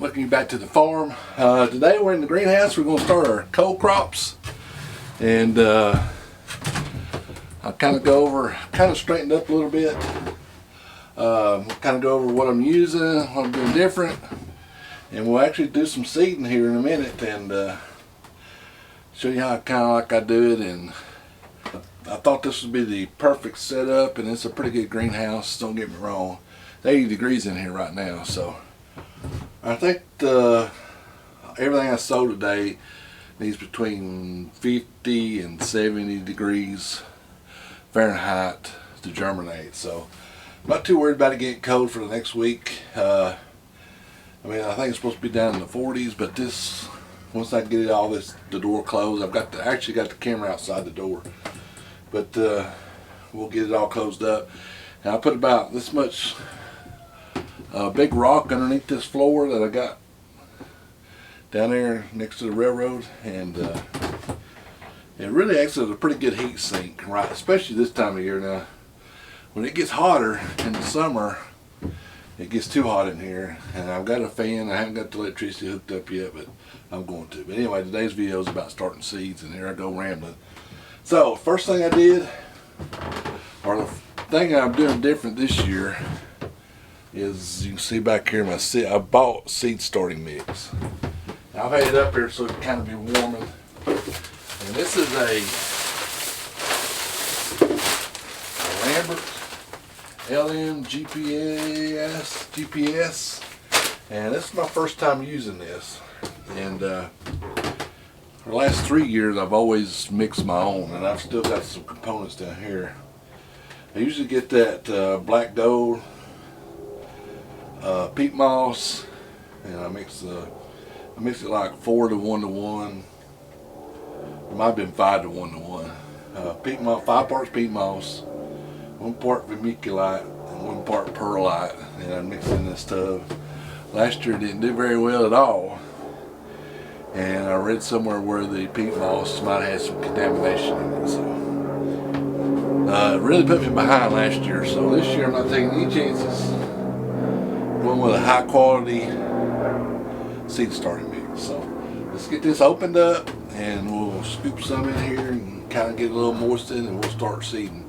Welcome you back to the farm. Today we're in the greenhouse. We're going to start our cold crops, and I'll kind of go over, kind of straightened up a little bit. Kind of go over what I'm using, what I'm doing different, and we'll actually do some seeding here in a minute and show you how I do it. And I thought this would be the perfect setup, and it's a pretty good greenhouse. Don't get me wrong. It's 80 degrees in here right now, so I think everything I sow today needs between 50 and 70 degrees Fahrenheit to germinate. So I'm not too worried about it getting cold for the next week. I mean, I think it's supposed to be down in the 40s, but this, once I get the door closed, I actually got the camera outside the door, but we'll get it all closed up. And I put about this much big rock underneath this floor that I got down there next to the railroad, and it really acts as a pretty good heat sink, right? Especially this time of year now. When it gets hotter in the summer, it gets too hot in here, and I've got a fan. I haven't got the electricity hooked up yet, but I'm going to. But anyway, today's video is about starting seeds, and here I go rambling. So first thing I did, or the thing I'm doing different this year, is you can see back here I bought seed starting mix. I've had it up here so it can kind of be warming. And this is a Lambert LM GPS, and this is my first time using this. And for the last 3 years I've always mixed my own, and I've still got some components down here. I usually get that black gold, peat moss, and I mix it like 4 to 1 to 1. It might have been 5 to 1 to 1. Peat moss, 5 parts peat moss, 1 part vermiculite, and 1 part perlite, and I mix in this tub. Last year it didn't do very well at all, and I read somewhere where the peat moss might have had some contamination in it. So it really put me behind last year. So this year I'm not taking any chances. Going with a high quality seed starting mix. So let's get this opened up, and we'll scoop some in here and kind of get a little moistened, and we'll start seeding.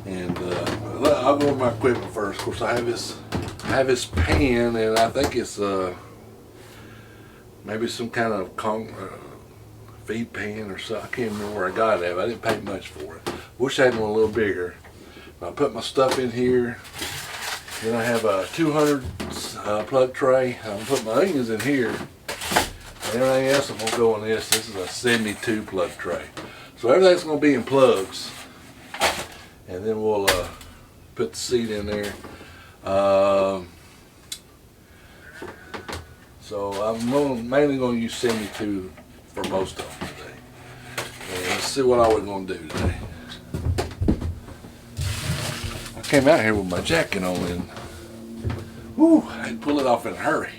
And I'll go with my equipment first. Of course, I have this pan, and I think it's maybe some kind of feed pan or something. I can't remember where I got it at, but I didn't pay much for it. Wish I had one a little bigger. But I put my stuff in here. Then I have a 200 plug tray. I'm gonna put my onions in here, and everything else I'm gonna go in this. This is a 72 plug tray, so everything's gonna be in plugs. And then we'll put the seed in there. So I'm mainly gonna use 72 for most of them today. And let's see what all we're gonna do today. I came out here with my jacket on, and whew, I had to pull it off in a hurry.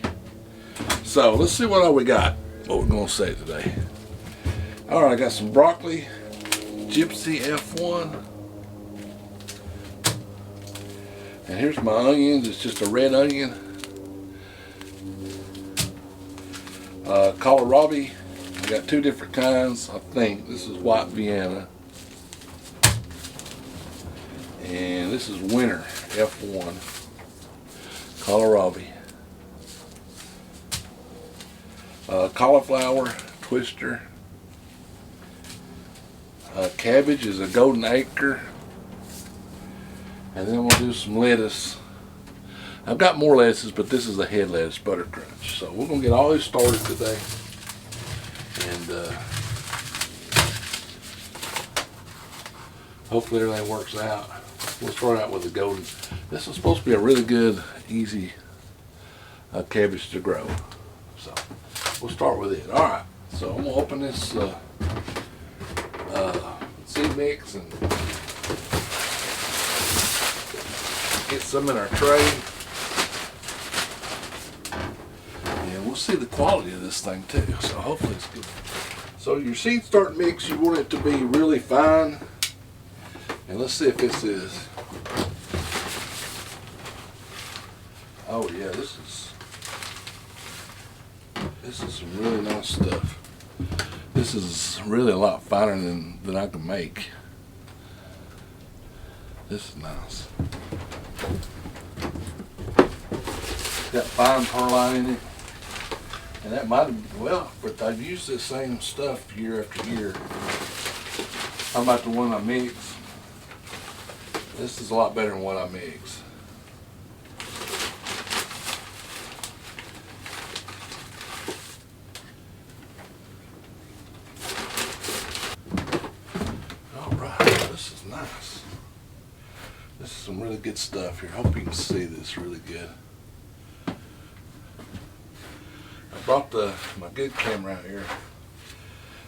So let's see what all we got, what we're going to say today. Alright, I got some broccoli, Gypsy F1. And here's my onions. It's just a red onion. Kohlrabi. I got 2 different kinds, I think. This is white Vienna. And this is winter F1. Kohlrabi. Cauliflower twister. Cabbage is a golden acre. And then we'll do some lettuce. I've got more lettuces, but this is a head lettuce, butter crunch. So we're going to get all this started today. And hopefully everything works out. We'll start out with the golden. This is supposed to be a really good, easy cabbage to grow. So we'll start with it. All right. So I'm gonna open this seed mix and get some in our tray, and we'll see the quality of this thing too. So hopefully it's good. So your seed start mix, you want it to be really fine. And let's see if this is. Oh yeah, this is This is some really nice stuff. This is really a lot finer than I can make. This is nice. It's got fine perlite in it. And that might have, well, but I've used this same stuff year after year. How about the one I mix? This is a lot better than what I mix. This is nice. This is some really good stuff here. I hope you can see this really good. I brought my good camera out here.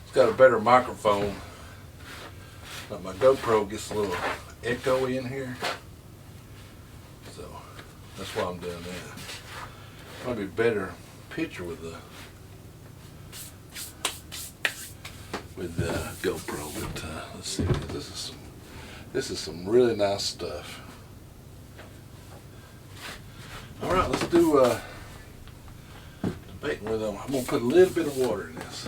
It's got a better microphone. But my GoPro gets a little echo in here. So that's why I'm doing that. Probably better picture with the GoPro, but let's see. This is some really nice stuff. All right, let's do the bacon with them. I'm gonna put a little bit of water in this.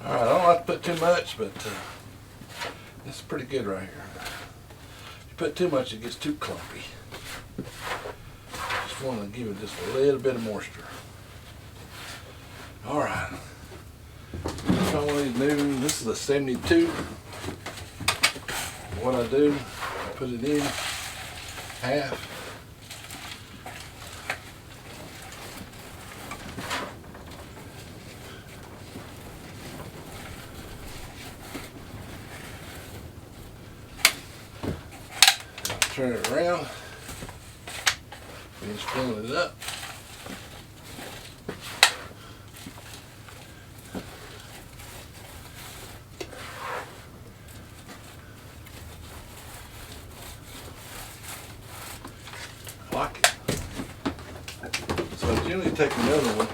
Alright, I don't like to put too much, but this is pretty good right here. If you put too much, it gets too clumpy. Just want to give it just a little bit of moisture. Alright. This one of these new, this is a 72. What I do, I put it in half. Turn it around, finish filling it up. I like it. So I generally take another one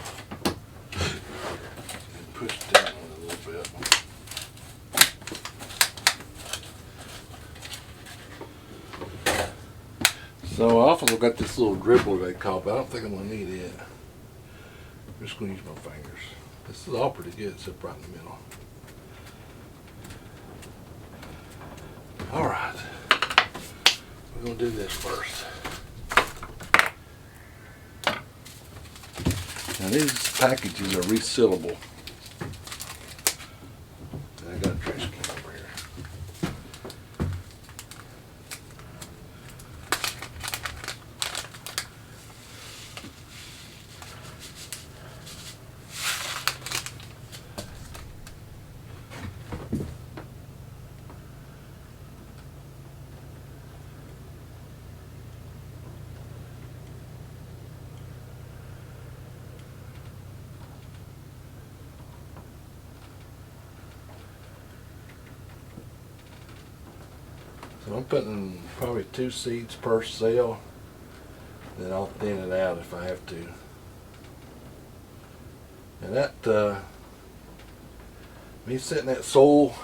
and push it down a little bit. So I also got this little dribbler they call, but I don't think I'm going to need it. I'm just going to use my fingers. This is all pretty good except right in the middle. Alright. We're going to do this first. Now these packages are resealable. I got a trash can over here. So I'm putting probably 2 seeds per cell. Then I'll thin it out if I have to. And that, me setting that soil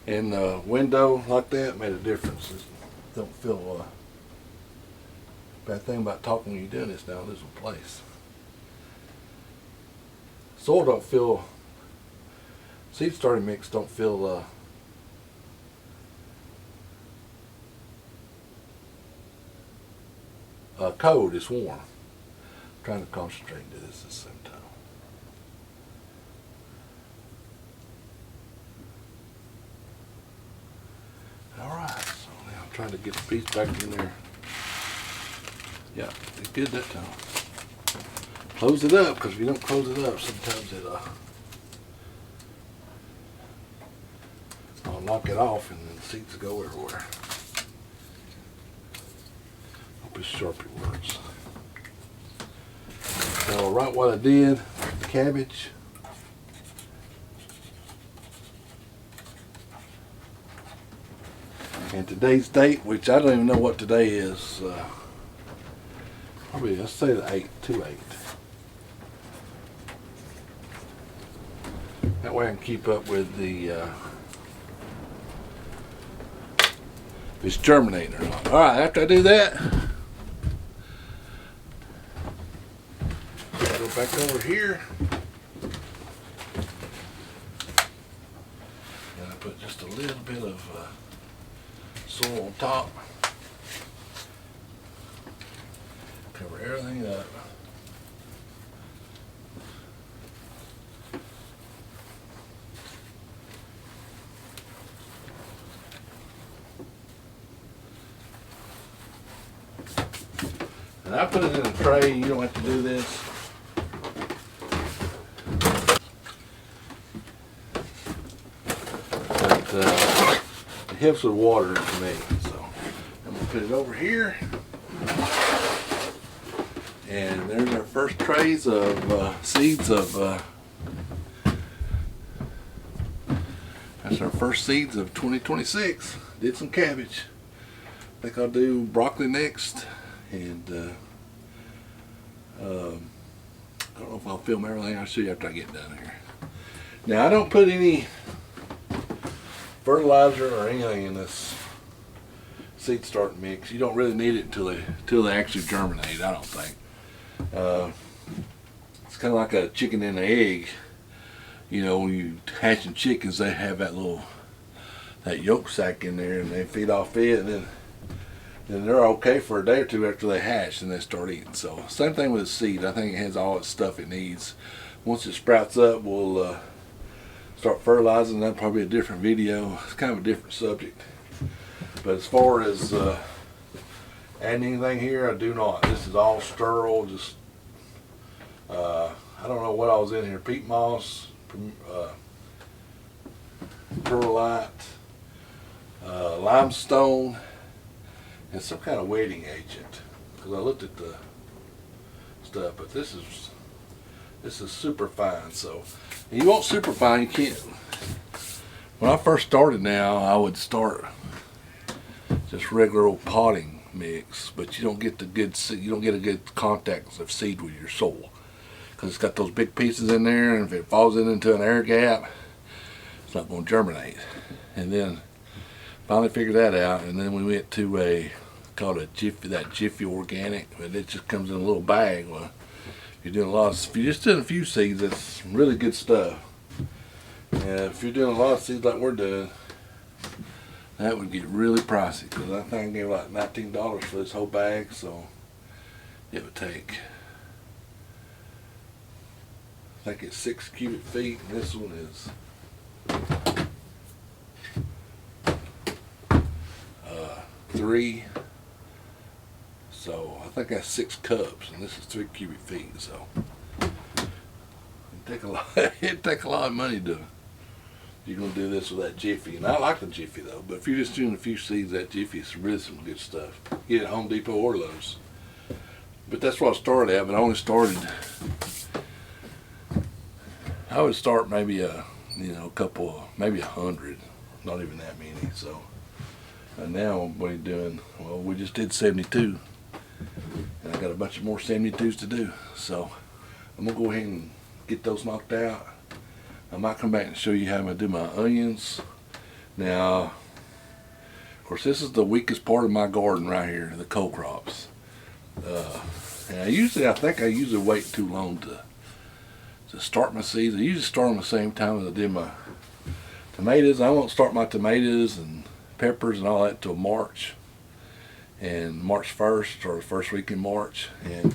in the window like that made a difference. It don't feel, bad thing about talking when you're doing this now, losing place. Soil don't feel, seed starting mix don't feel, cold, it's warm. I'm trying to concentrate and do this at the same time. Alright, so now I'm trying to get the piece back in there. Yeah, it's good that time. Close it up, because if you don't close it up, sometimes I'll knock it off and then seeds go everywhere. Sharpie works. So right what I did, cabbage. And today's date, which I don't even know what today is, probably let's say the 8th, 2/8. That way I can keep up with the if it's germinating or not. All right, after I do that, I'll go back over here. And I put just a little bit of soil on top. Cover everything up. And I put it in a tray. You don't have to do this. But it helps with water for me. So I'm going to put it over here. And there's our first trays of seeds of, that's our first seeds of 2026. Did some cabbage. I think I'll do broccoli next. And I don't know if I'll film everything. I'll show you after I get done here. Now I don't put any fertilizer or anything in this seed starting mix. You don't really need it until they actually germinate, I don't think. It's kind of like a chicken and an egg. You know, when you hatching chickens, they have that yolk sac in there, and they feed off it, and then they're okay for a day or two after they hatch, and they start eating. So same thing with the seed. I think it has all its stuff it needs. Once it sprouts up, we'll start fertilizing. That'll probably be a different video. It's kind of a different subject. But as far as adding anything here, I do not. This is all sterile. Just I don't know what I was in here. Peat moss, perlite, limestone, and some kind of wetting agent. Because I looked at the stuff, but this is super fine. So and you want super fine, you can't. When I first started, now I would start just regular old potting mix, but you don't get the good seed, you don't get a good contact of seed with your soil because it's got those big pieces in there, and if it falls into an air gap, it's not going to germinate. And then finally figured that out, and then we went to called a Jiffy Organic, but it just comes in a little bag. Well, if you're just doing a few seeds, that's really good stuff. And if you're doing a lot of seeds like we're doing, that would get really pricey, because I think I gave like $19 for this whole bag, so it would take, I think it's 6 cubic feet, and this one is 3. So I think that's 6 cups, and this is 3 cubic feet. So it'd take a lot. It'd take a lot of money to. You're gonna do this with that Jiffy, and I like the Jiffy though. But if you're just doing a few seeds, that Jiffy is really some good stuff. Get it at Home Depot or Lowe's. But that's what I started at. But I only started. I would start maybe a couple, maybe 100, not even that many. So and now what are you doing? Well, we just did 72, and I got a bunch of more 72s to do. So I'm gonna go ahead and get those knocked out. I might come back and show you how I'm going to do my onions. Now, of course, this is the weakest part of my garden right here, the cold crops. And I think I usually wait too long to start my seeds. I usually start them the same time as I did my tomatoes. I won't start my tomatoes and peppers and all that till March. And March 1st, or the first week in March. And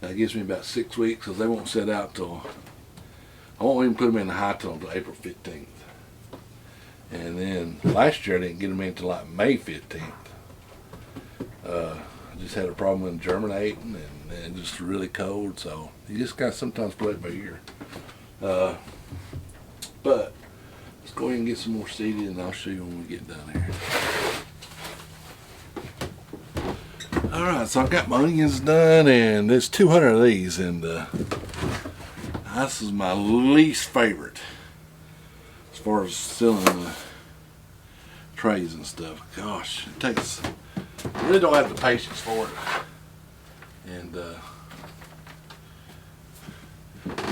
that gives me about 6 weeks, because they won't set out till, I won't even put them in the high till until April 15th. And then last year I didn't get them in until like May 15th. I just had a problem with them germinating, and just really cold, so you just got to sometimes play it by ear. But let's go ahead and get some more seeded, and I'll show you when we get done here. Alright, so I've got my onions done, and there's 200 of these, and this is my least favorite as far as selling the trays and stuff. Gosh, it takes, I really don't have the patience for it. And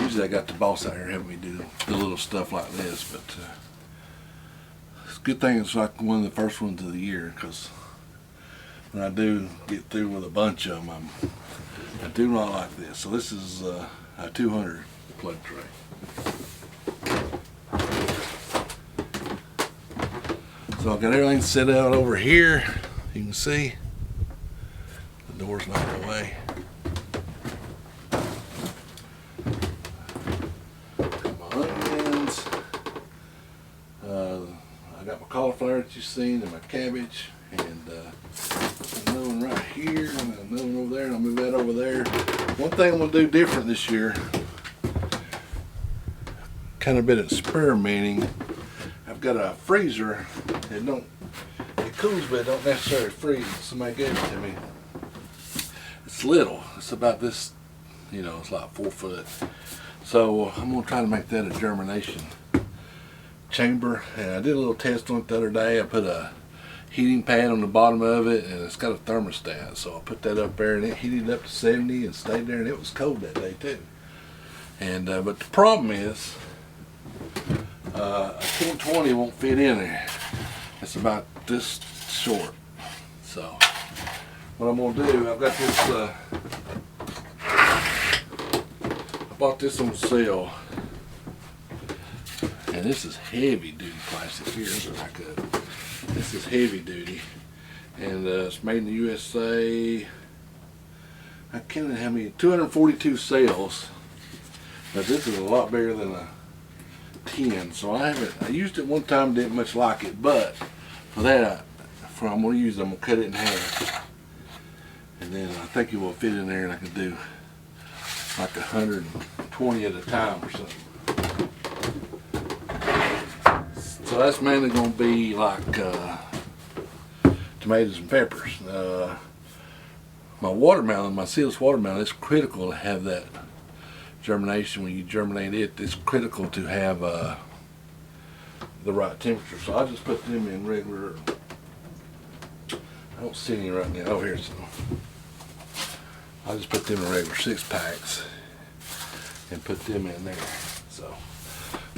usually I got the boss out here helping me do the little stuff like this, but it's a good thing it's like one of the first ones of the year, because when I do get through with a bunch of them, I do not like this. So this is a 200 plug tray. So I've got everything set out over here. You can see the door's not in the way. Got my onions. I got my cauliflower that you've seen, and my cabbage, and another one right here, and another one over there, and I'll move that over there. One thing I'm going to do different this year, kind of been experimenting. I've got a freezer. It cools, but it don't necessarily freeze. Somebody gave it to me. It's little. It's about this, it's like 4 foot. So I'm going to try to make that a germination chamber. And I did a little test on it the other day. I put a heating pad on the bottom of it, and it's got a thermostat. So I put that up there, and it heated up to 70 and stayed there, and it was cold that day too. And but the problem is, a 1020 won't fit in there. It's about this short. So what I'm gonna do, I've got this, I bought this on sale, and this is heavy duty plastic. Here's back up. This is heavy duty, and it's made in the USA. I can't remember how many, 242 cells. But this is a lot bigger than a 10, so I used it one time, didn't much like it, but for that, I'm going to use it, I'm going to cut it in half, and then I think it will fit in there, and I can do like 120 at a time or something. So that's mainly going to be like tomatoes and peppers. My watermelon, my seedless watermelon, it's critical to have that germination. When you germinate it, it's critical to have the right temperature. So I just put them in regular, I don't see any right now. Oh, here's some. I just put them in regular 6-packs and put them in there. So,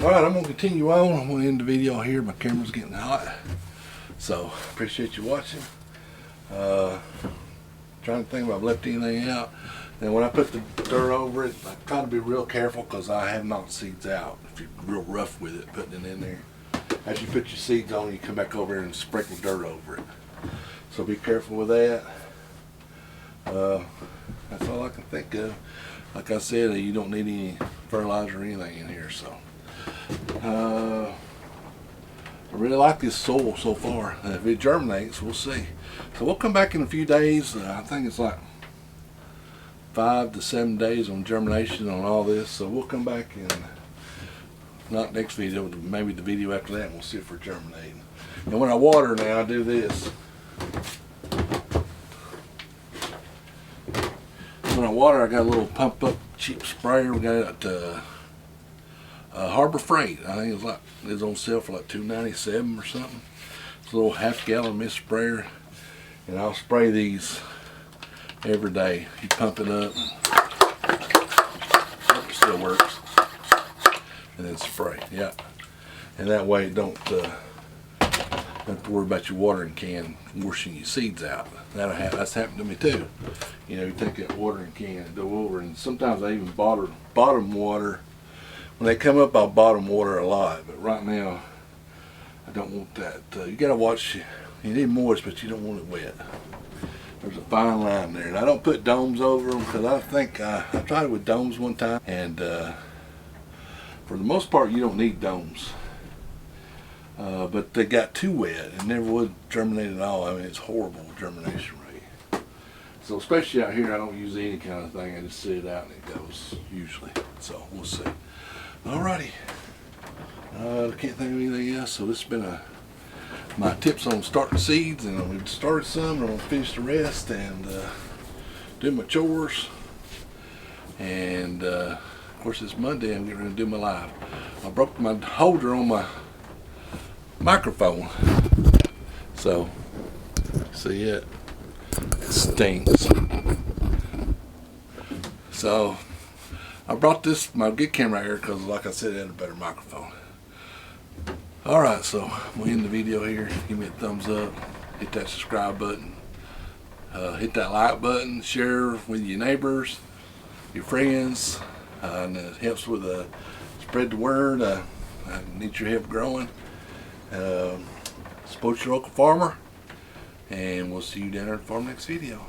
alright, I'm going to continue on. I'm going to end the video here. My camera's getting hot. So, appreciate you watching. Trying to think if I've left anything out. And when I put the dirt over it, I try to be real careful, because I have knocked seeds out. If you're real rough with it, putting it in there. As you put your seeds on, you come back over here and sprinkle dirt over it. So be careful with that. That's all I can think of. Like I said, you don't need any fertilizer or anything in here. So I really like this soil so far. If it germinates, we'll see. So we'll come back in a few days. I think it's like 5 to 7 days on germination on all this. So we'll come back and not next video, maybe the video after that, and we'll see if we're germinating. And when I water now, I do this. When I water, I got a little pump up cheap sprayer. We got Harbor Freight. I think it's on sale for like $2.97 or something. It's a little half-gallon mist sprayer, and I'll spray these every day. You pump it up, it still works, and then spray. Yeah, and that way you don't have to worry about your watering can washing your seeds out. That's happened to me too. You take that watering can and go over, and sometimes I even bottom water. When they come up, I'll bottom water a lot, but right now I don't want that. You gotta watch. You need moist, but you don't want it wet. There's a fine line there, and I don't put domes over them, because I think I tried it with domes one time, and for the most part you don't need domes. But they got too wet and never would germinate at all. I mean, it's horrible germination rate. So especially out here, I don't use any kind of thing. I just sit it out and it goes usually. So we'll see. Alrighty. I can't think of anything else. So this has been a my tips on starting seeds, and we've started some, and I'm gonna finish the rest and do my chores. And of course it's Monday, I'm getting ready to do my live. I broke my holder on my microphone, so see it stinks. So I brought my good camera here because, like I said, it had a better microphone. Alright, so we'll end the video here. Give me a thumbs up, hit that subscribe button, hit that like button, share with your neighbors, your friends, and it helps with spread the word. I need your help growing. Support your local farmer, and we'll see you down there at the farm next video.